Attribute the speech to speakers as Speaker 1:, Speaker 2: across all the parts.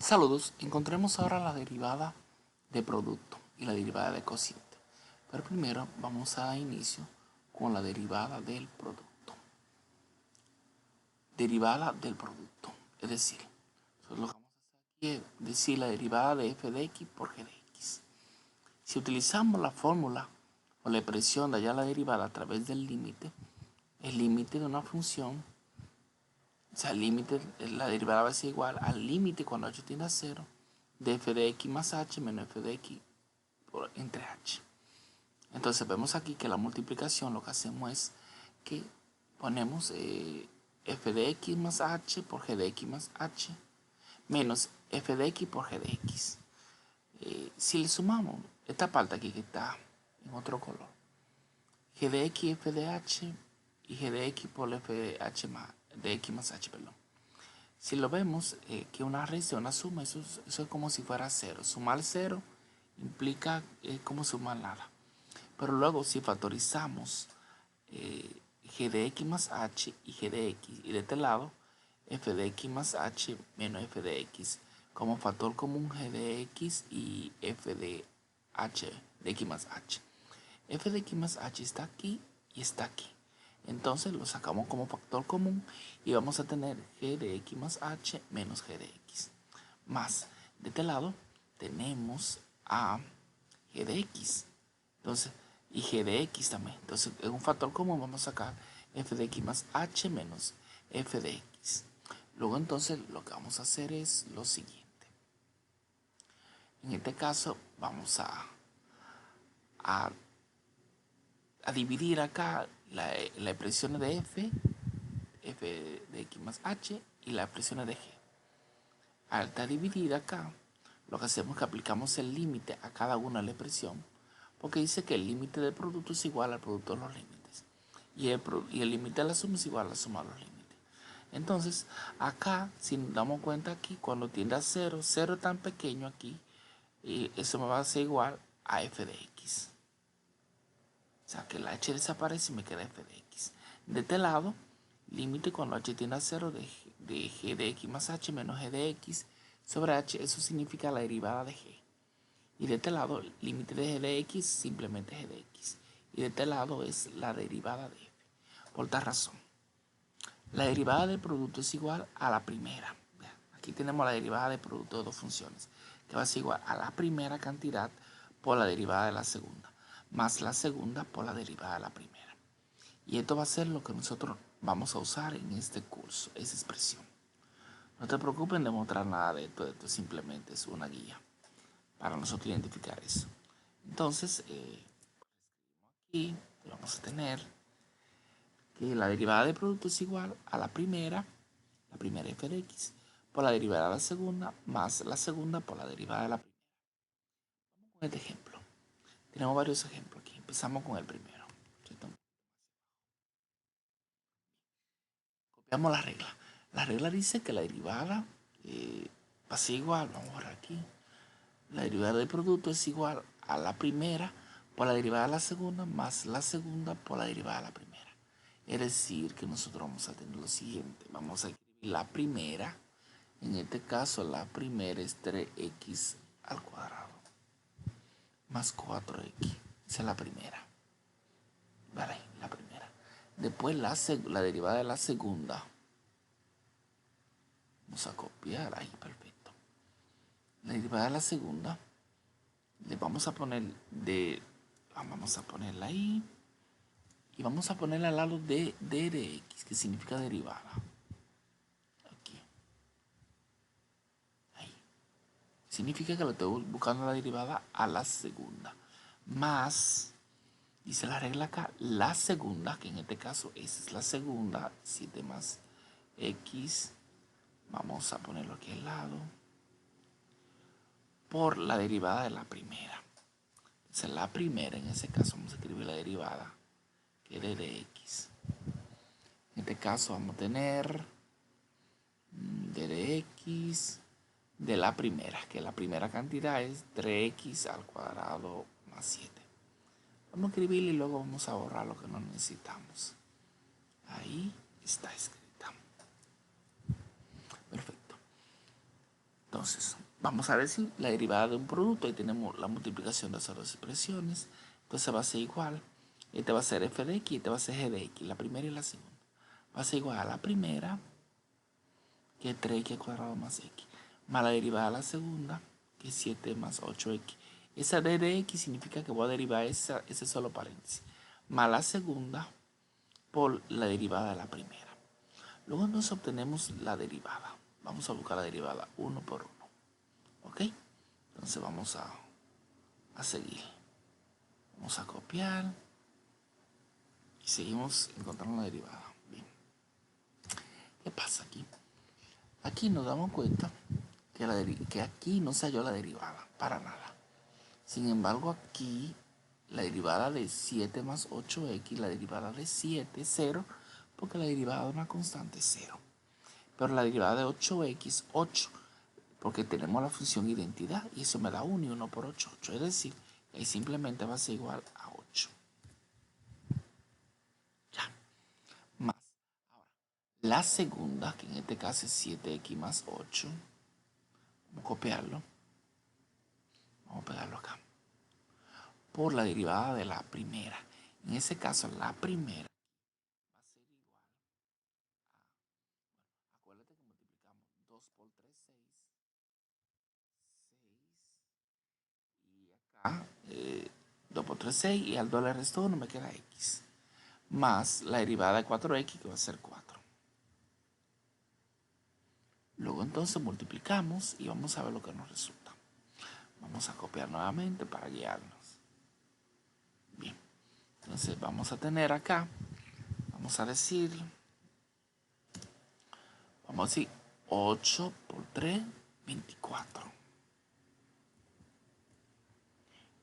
Speaker 1: Saludos, encontremos ahora la derivada de producto y la derivada de cociente. Pero primero vamos a dar inicio con la derivada del producto. Derivada del producto, es decir, lo que vamos a hacer aquí es decir la derivada de f de x por g de x. Si utilizamos la fórmula o la expresión de hallar la derivada a través del límite, el límite de una función, o sea, el límite, la derivada va a ser igual al límite cuando h tiende a 0 de f de x más h menos f de x entre h. Entonces vemos aquí que la multiplicación lo que hacemos es que ponemos f de x más h por g de x más h menos f de x por g de x. Si le sumamos esta parte aquí que está en otro color, g de x f de h y g de x por f de h más, de x más h, perdón. Si lo vemos que una raíz de una suma, eso es como si fuera cero. Sumar cero implica como sumar nada. Pero luego si factorizamos g de x más h y g de x, y de este lado f de x más h menos f de x, como factor común g de x y f de h de x más h. F de x más h está aquí y está aquí. Entonces lo sacamos como factor común y vamos a tener g de x más h menos g de x. Más, de este lado tenemos a g de x. Entonces, y g de x también. Entonces, en un factor común vamos a sacar f de x más h menos f de x. Luego entonces lo que vamos a hacer es lo siguiente. En este caso vamos a dividir acá la expresión de f de x más h y la expresión de g. Al estar dividida acá, lo que hacemos es que aplicamos el límite a cada una de la expresión, porque dice que el límite del producto es igual al producto de los límites y el límite de la suma es igual a la suma de los límites. Entonces acá, si nos damos cuenta aquí, cuando tiende a 0, 0 es tan pequeño aquí, y eso me va a ser igual a f de x. O sea que la h desaparece y me queda f de x. De este lado, límite cuando h tiende a 0 de g de x más h menos g de x sobre h, eso significa la derivada de g. Y de este lado, límite de g de x, simplemente g de x. Y de este lado es la derivada de f. Por tal razón, la derivada del producto es igual a la primera. Aquí tenemos la derivada del producto de dos funciones, que va a ser igual a la primera cantidad por la derivada de la segunda, más la segunda por la derivada de la primera. Y esto va a ser lo que nosotros vamos a usar en este curso, esa expresión. No te preocupes en demostrar nada de esto simplemente es una guía para nosotros identificar eso. Entonces, aquí vamos a tener que la derivada del producto es igual a la primera f de x, por la derivada de la segunda, más la segunda por la derivada de la primera. Vamos con este ejemplo. Tenemos varios ejemplos aquí. Empezamos con el primero. Copiamos la regla. La regla dice que la derivada va a ser igual, vamos a ver aquí. La derivada del producto es igual a la primera por la derivada de la segunda, más la segunda por la derivada de la primera. Es decir, que nosotros vamos a tener lo siguiente. Vamos a escribir la primera. En este caso, la primera es 3x al cuadrado más 4x. Esa es la primera. Vale, la primera. Después la derivada de la segunda. Vamos a copiar ahí, perfecto. La derivada de la segunda. Le vamos a poner vamos a ponerla ahí. Y vamos a ponerla al lado de d de x, que significa derivada. Aquí. Ahí. Significa que lo estoy buscando la derivada a la segunda. Más, dice la regla acá, la segunda, que en este caso esa es la segunda, 7 más x, vamos a ponerlo aquí al lado, por la derivada de la primera. Entonces la primera, en ese caso vamos a escribir la derivada, que es d de x. En este caso vamos a tener d de x de la primera, que la primera cantidad es 3x al cuadrado más 7. Vamos a escribirlo y luego vamos a borrar lo que no necesitamos. Ahí está escrita. Perfecto. Entonces, vamos a decir la derivada de un producto. Ahí tenemos la multiplicación de esas dos expresiones. Entonces va a ser igual. Este va a ser f de x y este va a ser g de x. La primera y la segunda. Va a ser igual a la primera, que es 3x al cuadrado más x. Más la derivada de la segunda, que es 7 más 8x. Esa d de x significa que voy a derivar ese solo paréntesis. Más la segunda por la derivada de la primera. Luego entonces obtenemos la derivada. Vamos a buscar la derivada uno por uno. ¿Ok? Entonces vamos a seguir. Vamos a copiar. Y seguimos encontrando la derivada. Bien. ¿Qué pasa aquí? Aquí nos damos cuenta que aquí no se halló la derivada. Para nada. Sin embargo, aquí la derivada de 7 más 8x, la derivada de 7 es 0, porque la derivada de una constante es 0. Pero la derivada de 8x, 8, porque tenemos la función identidad, y eso me da 1 y 1 por 8, 8. Es decir, ahí simplemente va a ser igual a 8. Ya. Más. Ahora, la segunda, que en este caso es 7x más 8, vamos a copiarlo. Vamos a pegarlo acá. Por la derivada de la primera. En ese caso, la primera va a ser igual a, acuérdate que multiplicamos 2 por 3, 6, 6, y acá 2 por 3, 6, y al 2 le resto 1, me queda x. Más la derivada de 4x, que va a ser 4. Luego entonces multiplicamos y vamos a ver lo que nos resulta. Vamos a copiar nuevamente para guiarnos. Bien, entonces vamos a tener acá, vamos a decir 8 por 3, 24.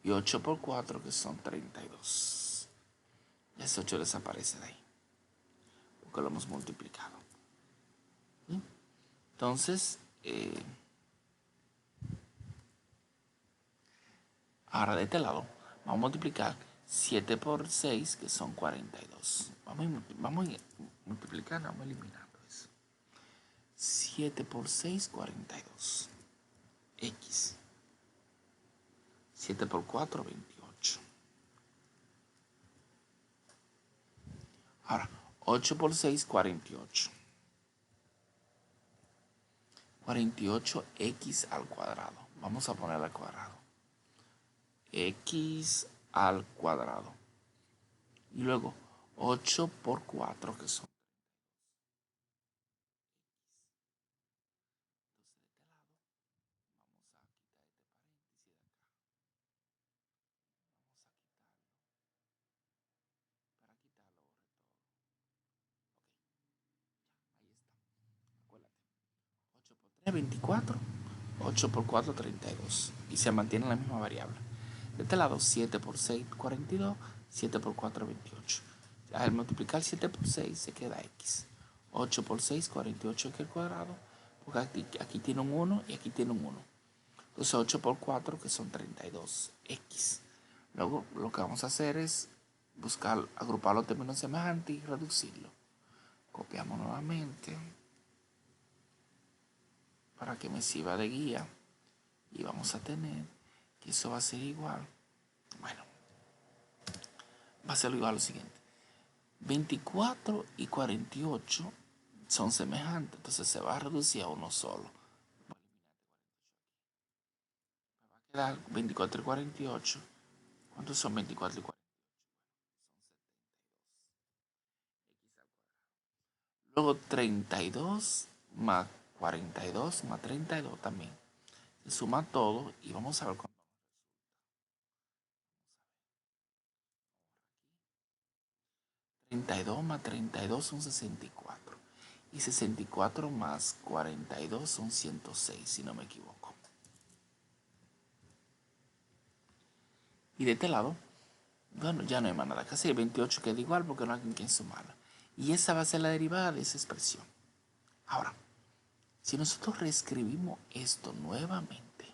Speaker 1: Y 8 por 4, que son 32. Ese 8 desaparece de ahí, porque lo hemos multiplicado. ¿Sí? Entonces, ahora de este lado, vamos a multiplicar 7 por 6, que son 42. Vamos a multiplicar, vamos eliminando eso. 7 por 6, 42. X. 7 por 4, 28. Ahora, 8 por 6, 48. 48x al cuadrado. Vamos a poner al cuadrado. X al cuadrado. Y luego 8 por 4, que son. Entonces de este lado vamos a quitar este paréntesis de acá. Vamos a quitarlo. Para quitarlo borre todo. Ok. Ya, ahí está. Acuérdate. 8 por 3, 24. 8 por 4, 32. Y se mantiene la misma variable. De este lado, 7 por 6, 42. 7 por 4, 28. Al multiplicar 7 por 6 se queda x. 8 por 6, 48 x al cuadrado. Porque aquí tiene un 1 y aquí tiene un 1. Entonces 8 por 4, que son 32x. Luego lo que vamos a hacer es buscar, agrupar los términos semejantes y reducirlo. Copiamos nuevamente para que me sirva de guía. Y vamos a tener que eso va a ser igual. Bueno, va a ser igual a lo siguiente. 24 y 48 son semejantes, entonces se va a reducir a uno solo. Me va a quedar 24 y 48. ¿Cuántos son 24 y 48? Luego 32 más 42 más 32 también. Se suma todo y vamos a ver cuánto. 32 más 32 son 64. Y 64 más 42 son 106, si no me equivoco. Y de este lado, bueno, ya no hay más nada que hacer. 28 queda igual porque no hay quien sumarla. Y esa va a ser la derivada de esa expresión. Ahora, si nosotros reescribimos esto nuevamente,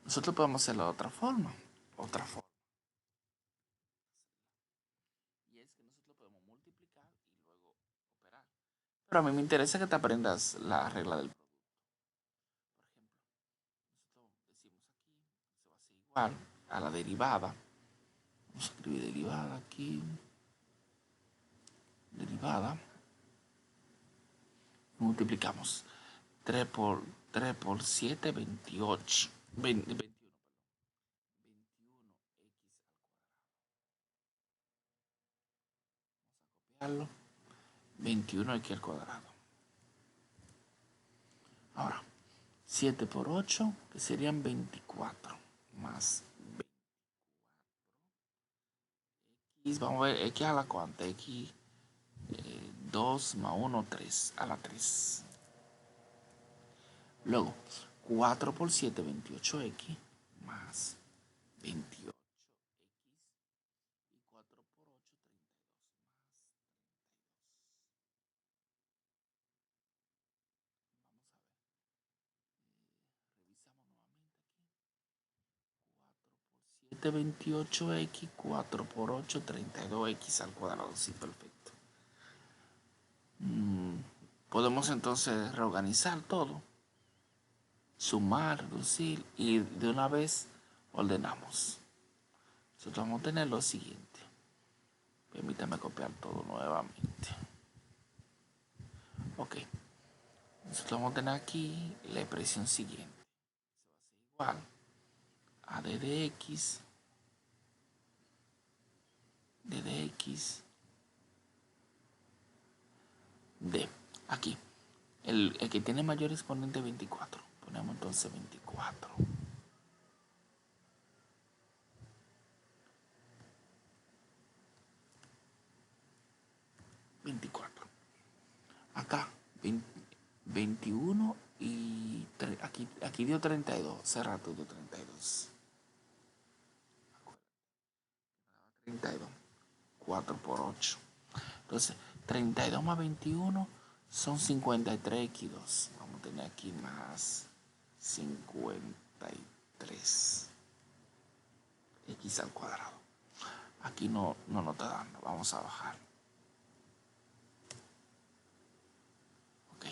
Speaker 1: nosotros podemos hacerlo de otra forma. Otra forma. Y es que nosotros podemos multiplicar y luego operar. Pero a mí me interesa que te aprendas la regla del producto. igual a la derivada. Vamos a escribir derivada aquí. Derivada. Multiplicamos 3 por 7, 28. 21, perdón. 21x al cuadrado. Ahora, 7 por 8, que serían 24, más 20. Vamos a ver, x a la cuanta, x 2 más 1, 3, a la 3. Luego, 4 por 7, 28x, más 28x, y 4 por 8, 32 más 32. Revisamos nuevamente aquí. 4 por 7, 28x, 4 por 8, 32x al cuadrado. Sí, perfecto. Podemos entonces reorganizar todo, sumar, reducir y de una vez ordenamos. Nosotros vamos a tener lo siguiente. Permítame copiar todo nuevamente. Ok. Nosotros vamos a tener aquí la expresión siguiente. Igual a d de x, d. Aquí. El que tiene mayor exponente 24. Ponemos entonces 24. 24. Acá, 21 y aquí dio 32. Hace rato dio 32. 32. 4 por 8. Entonces, 32 más 21 son 53x2. Vamos a tener aquí más 53 x al cuadrado. Aquí no nos está dando. Vamos a bajar. Ok.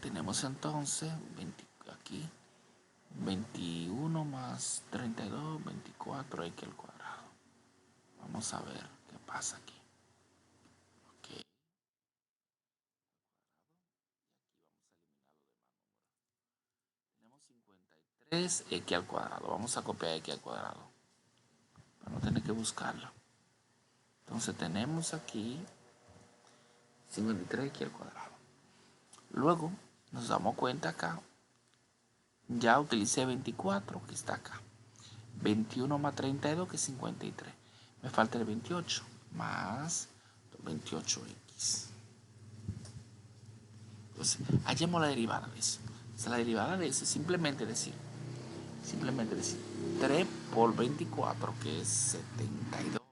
Speaker 1: Tenemos entonces aquí 21 más 32, 24x al cuadrado. Vamos a ver qué pasa aquí. Ok. Tenemos 53x al cuadrado. Vamos a copiar x al cuadrado para no tener que buscarlo. Entonces tenemos aquí 53x al cuadrado. Luego nos damos cuenta acá. Ya utilicé 24 que está acá. 21 más 32 que es 53. Me falta el 28 más 28x. Entonces, hallemos la derivada de eso. O sea, la derivada de eso es simplemente decir 3 por 24 que es 72.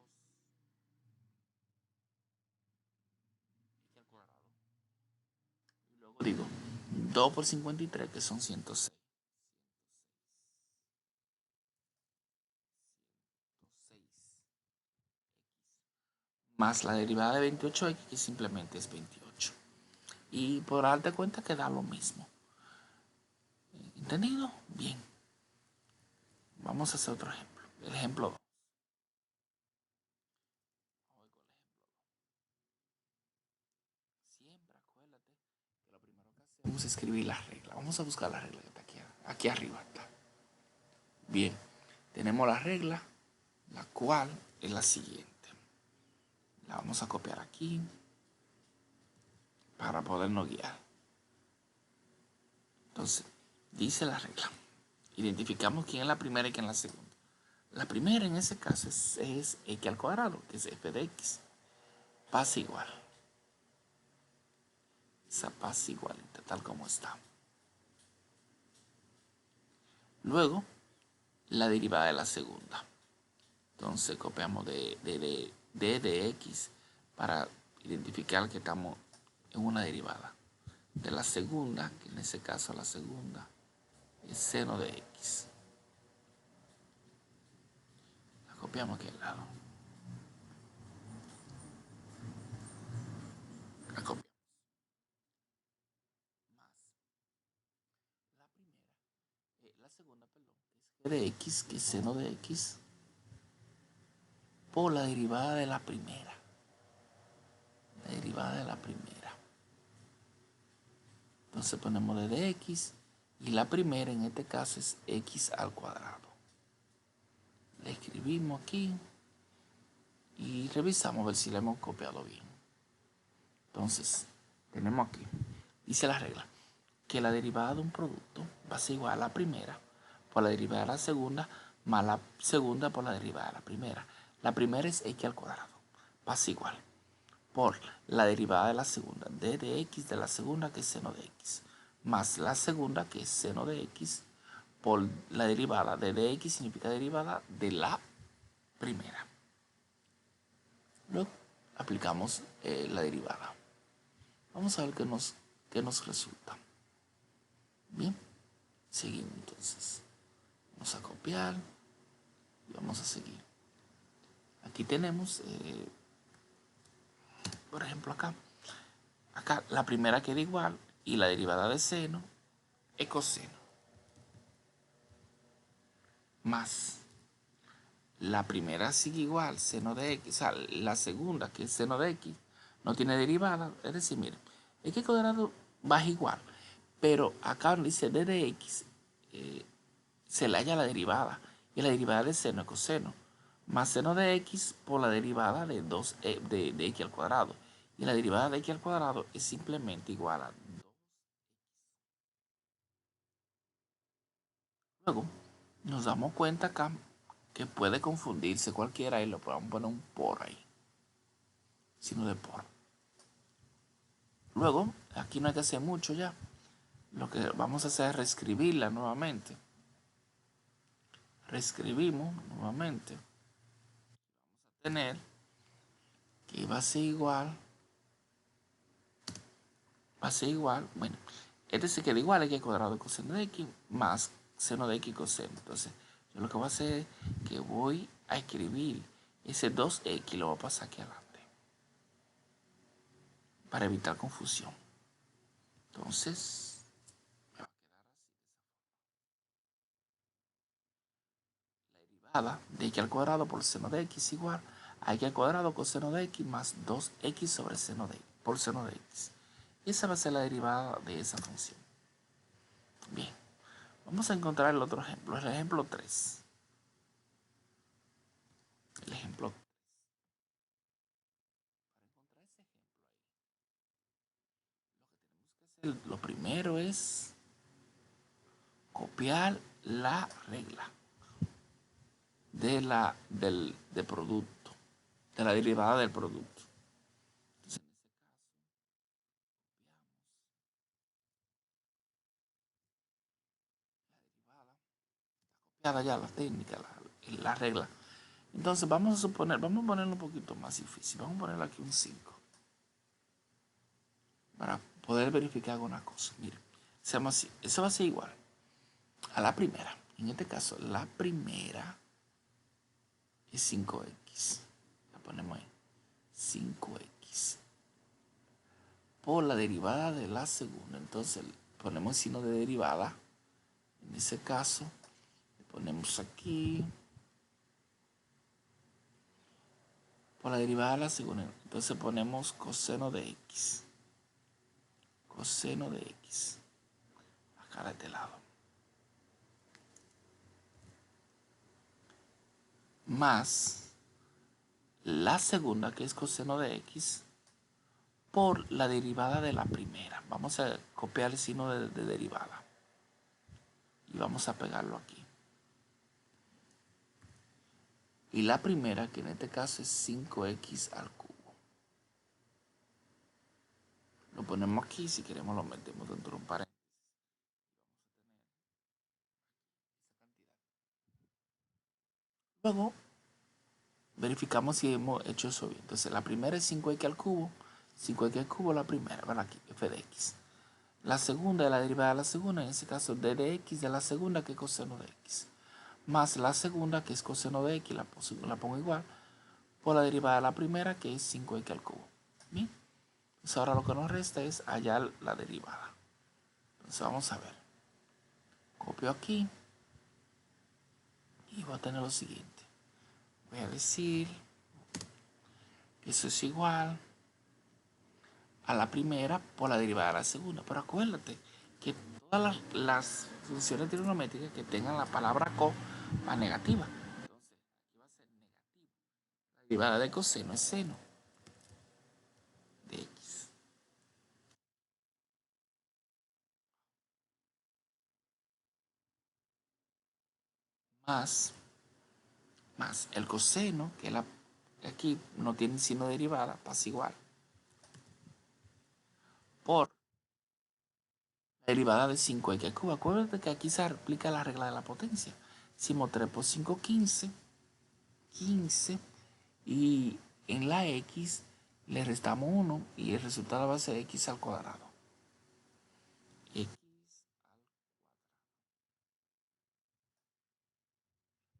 Speaker 1: Y luego digo 2 por 53 que son 106. Más la derivada de 28x que simplemente es 28. Y por darte cuenta que da lo mismo. ¿Entendido? Bien. Vamos a hacer otro ejemplo. El ejemplo 2. Siempre acuérdate que lo primero que hacemos es escribir la regla. Vamos a buscar la regla que está aquí arriba está. Bien, tenemos la regla, la cual es la siguiente. La vamos a copiar aquí para podernos guiar. Entonces, dice la regla. Identificamos quién es la primera y quién es la segunda. La primera en ese caso es x al cuadrado, que es f de x. Pasa igual. Esa pasa igual, tal como está. Luego, la derivada de la segunda. Entonces copiamos de x para identificar que estamos en una derivada. De la segunda, que en ese caso la segunda es seno de x. La copiamos aquí al lado. La copiamos. la segunda, perdón, que es g de x, que es seno de x, por la derivada de la primera. La derivada de la primera. Entonces ponemos d de x y la primera en este caso es x al cuadrado. Le escribimos aquí y revisamos a ver si la hemos copiado bien. Entonces, tenemos aquí, dice la regla, que la derivada de un producto va a ser igual a la primera por la derivada de la segunda más la segunda por la derivada de la primera. La primera es x al cuadrado, va a ser igual por la derivada de la segunda, d de x de la segunda, que es seno de x, más la segunda, que es seno de x, por la derivada de x significa derivada de la primera. Luego aplicamos la derivada. Vamos a ver qué nos resulta. Bien, seguimos entonces. Vamos a copiar y vamos a seguir. Aquí tenemos, por ejemplo, acá la primera queda igual y la derivada de seno es coseno. Más la primera sigue igual, seno de x, o sea, la segunda, que es seno de x, no tiene derivada. Es decir, miren, x cuadrado va igual, pero acá donde dice d de x, se le halla la derivada, y la derivada de seno es coseno, más seno de x por la derivada de, de x al cuadrado, y la derivada de x al cuadrado es simplemente igual a 2. Luego nos damos cuenta acá que puede confundirse cualquiera y lo podemos poner un por ahí, sino de por. Luego, aquí no hay que hacer mucho ya. Lo que vamos a hacer es reescribirla nuevamente. Reescribimos nuevamente. Vamos a tener que va a ser igual, bueno, este se queda igual, x al cuadrado de coseno de x más seno de x coseno. Entonces, yo lo que voy a hacer es que voy a escribir ese 2x, lo voy a pasar aquí adelante para evitar confusión. Entonces, me va a quedar así. La derivada de x al cuadrado por seno de x igual a x al cuadrado coseno de x más 2x sobre seno de por seno de x. Esa va a ser la derivada de esa función. Bien, vamos a encontrar el otro ejemplo, el ejemplo 3. El ejemplo 3. Para encontrar ese ejemplo ahí, lo primero es copiar la regla del producto, de la derivada del producto. Entonces, en este caso, copiada ya la técnica, la regla. Entonces vamos a suponer, vamos a ponerlo un poquito más difícil, vamos a ponerle aquí un 5 para poder verificar alguna cosa. Miren, seamos así, eso va a ser igual a la primera. En este caso, la primera es 5x. La ponemos ahí, 5x por la derivada de la segunda. Entonces ponemos el signo de derivada. En ese caso, le ponemos aquí por la derivada de la segunda. Entonces ponemos coseno de x. Coseno de x. Acá de este lado. Más la segunda, que es coseno de x, por la derivada de la primera. Vamos a copiar el signo de derivada. Y vamos a pegarlo aquí. Y la primera, que en este caso es 5x al cubo. Lo ponemos aquí, si queremos lo metemos dentro de un paréntesis. Luego, verificamos si hemos hecho eso bien. Entonces, la primera es 5x al cubo. 5x al cubo la primera, ¿verdad? Aquí, f de x. La segunda es la derivada de la segunda, en este caso d de x de la segunda, que es coseno de x. Más la segunda, que es coseno de x, la pongo igual, por la derivada de la primera, que es 5x al cubo. Bien. Entonces ahora lo que nos resta es hallar la derivada. Entonces vamos a ver. Copio aquí Y voy a tener lo siguiente. Voy a decir que eso es igual a la primera por la derivada de la segunda. Pero acuérdate que todas las funciones trigonométricas que tengan la palabra co va negativa. Entonces, aquí va a ser negativo. La derivada de coseno es seno de x. Más el coseno, que aquí no tiene signo derivada, pasa igual, por la derivada de 5x cubo. Acuérdate que aquí se aplica la regla de la potencia. Hicimos 3 por 5, 15. 15. Y en la x le restamos 1 y el resultado va a ser x al cuadrado. X.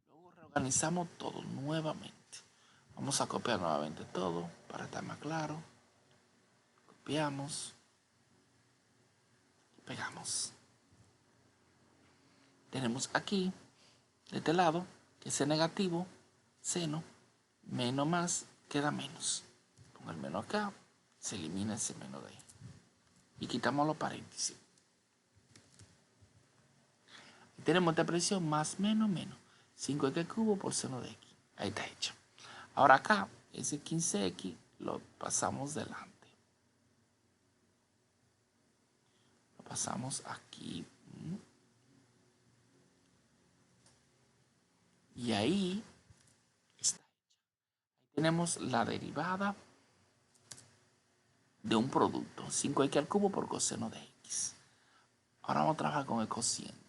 Speaker 1: Luego reorganizamos todo nuevamente. Vamos a copiar nuevamente todo para estar más claro. Copiamos. Y pegamos. Tenemos aquí, de este lado, que es negativo, seno, menos más, queda menos. Pongo el menos acá, se elimina ese menos de ahí. Y quitamos los paréntesis. Y tenemos esta expresión más menos menos. 5x cubo por seno de x. Ahí está hecho. Ahora acá, ese 15x lo pasamos delante. Lo pasamos aquí. Y ahí está hecho. Ahí tenemos la derivada de un producto. 5x al cubo por coseno de x. Ahora vamos a trabajar con el cociente.